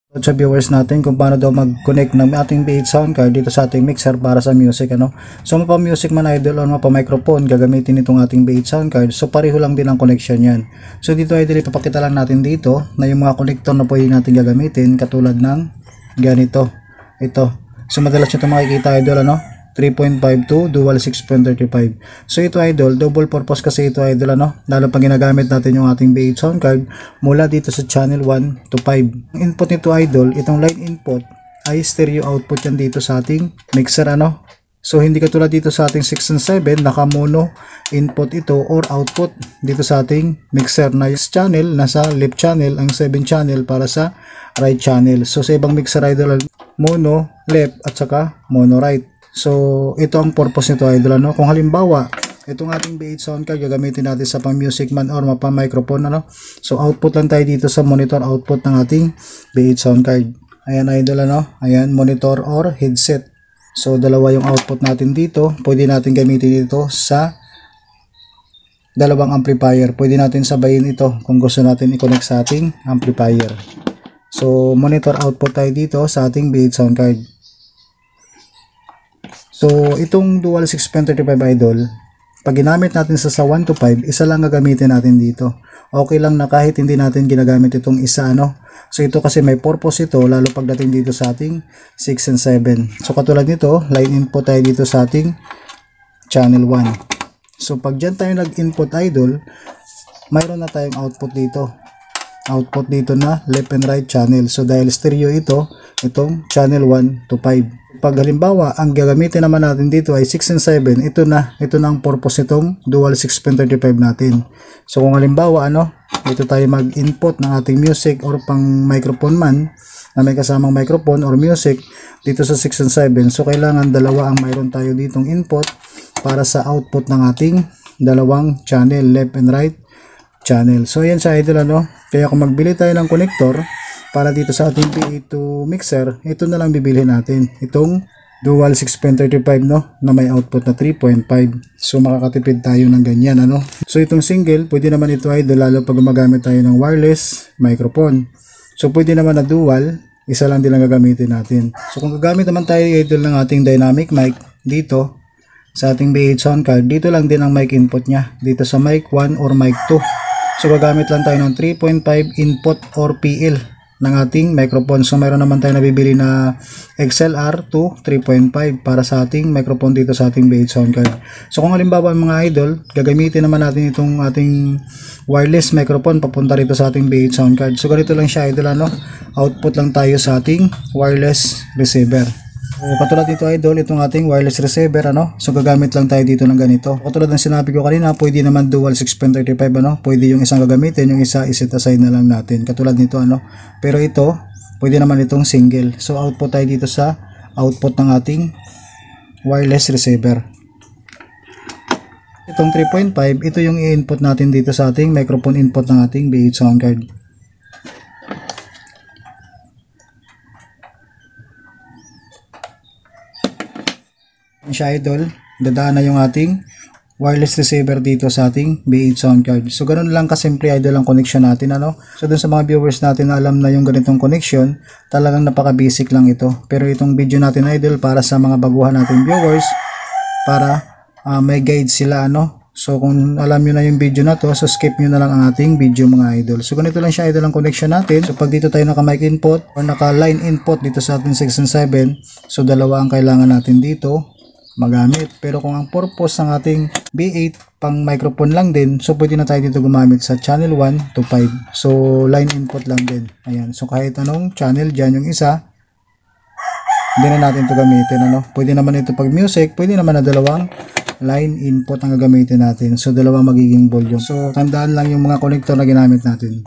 Sa viewers natin kung paano daw mag-connect ng ating B8 sound card dito sa ating mixer para sa music, ano. So mapa music man idol o mapa microphone, gagamitin itong ating B8 sound card. So pareho lang din ang connection yan. So dito idol, ipapakita lang natin dito na yung mga connector na pwede natin gagamitin katulad ng ganito. Ito. So madalas nyo ito makikita idol, ano, 3.52 dual 6.35. So ito idol, double purpose kasi ito idol, ano, lalo pag ginagamit natin yung ating B8 sound card mula dito sa channel 1 to 5. Ang input nito idol, itong line input ay stereo output yan dito sa ating mixer, ano. So hindi katulad dito sa ating 6 and 7, naka mono input ito or output dito sa ating mixer na yung channel nasa left channel, ang 7 channel para sa right channel. So sa ibang mixer idol, mono left at saka mono right. So ito ang purpose nito idol, ano. Kung halimbawa itong ating B8 sound card gagamitin natin sa pang music man or mapa microphone, ano. So output lang tayo dito sa monitor output ng ating B8 sound card. Ayan idol, ano. Ayan, monitor or headset. So dalawa yung output natin dito. Pwede natin gamitin ito sa dalawang amplifier. Pwede natin sabayin ito kung gusto natin i-connect sa ating amplifier. So monitor output tayo dito sa ating B8 sound card. So itong dual 6.35 idol, pag ginamit natin sa 1 to 5, isa lang gagamitin natin dito. Okay lang na kahit hindi natin ginagamit itong isa, ano. So ito kasi may purpose ito lalo pagdating dito sa ating 6 and 7. So katulad nito, line input tayo dito sa ating channel 1. So pag dyan tayo nag-input idol, mayroon na tayong output dito. Output dito na left and right channel. So dahil stereo ito, itong channel 1 to 5. Pag halimbawa, ang gagamitin naman natin dito ay 6 and 7, ito na ang purpose nitong dual 6.35 natin. So kung halimbawa, ano, dito tayo mag-input ng ating music or pang microphone man, na may kasamang microphone or music, dito sa 6 and 7. So kailangan dalawa ang mayroon tayo ditong input para sa output ng ating dalawang channel, left and right channel. So yan sa idol, ano. Kaya kung magbili tayo ng connector para dito sa ating B8 mixer, ito na lang bibili natin, itong dual 6.35, no, na may output na 3.5. So makakatipid tayo ng ganyan, ano. So itong single, pwede naman ito idol lalo pag gumagamit tayo ng wireless microphone. So pwede naman na dual, isa lang din ang gagamitin natin. So kung gagamit naman tayo idol ng ating dynamic mic dito sa ating B8 sound card, dito lang din ang mic input nya, dito sa mic 1 or mic 2. So gagamit lang tayo ng 3.5 input or PL ng ating microphone. So mayroon naman tayo nabibili na XLR to 3.5 para sa ating microphone dito sa ating B8 sound card. So kung halimbawa mga idol, gagamitin naman natin itong ating wireless microphone papunta rito sa ating B8 sound card. So ganito lang siya idol, ano. Output lang tayo sa ating wireless receiver. So, katulad nito idol, itong ating wireless receiver, ano. So gagamit lang tayo dito ng ganito. Katulad ng sinabi ko kanina, pwede naman dual 6.35, ano. Pwede yung isang gagamitin, yung isa iset aside na lang natin. Katulad nito, ano. Pero ito, pwede naman itong single. So output tayo dito sa output ng ating wireless receiver. Itong 3.5, ito yung i-input natin dito sa ating microphone input ng ating B8 sound card. Siya idol, dadaan na yung ating wireless receiver dito sa ating B8 sound card. So ganoon lang kasimple idol ang connection natin, ano. So dun sa mga viewers natin na alam na yung ganitong connection, talagang napaka basic lang ito. Pero itong video natin idol para sa mga baguhan nating viewers, para may guide sila, ano. So kung alam nyo na yung video na to, so skip nyo na lang ang ating video mga idol. So ganito lang siya idol ang connection natin. So pag dito tayo naka mic input or naka line input dito sa ating 6 and 7, so dalawa ang kailangan natin dito magamit. Pero kung ang purpose ng ating B8 pang microphone lang din, so pwede na tayo dito gumamit sa channel 1 to 5. So line input lang din. Ayan. So kahit anong channel dyan yung isa, hindi na natin ito gamitin, ano. Pwede naman ito pag music, pwede naman na dalawang line input ang gagamitin natin. So dalawang magiging volume. So tandaan lang yung mga connector na ginamit natin.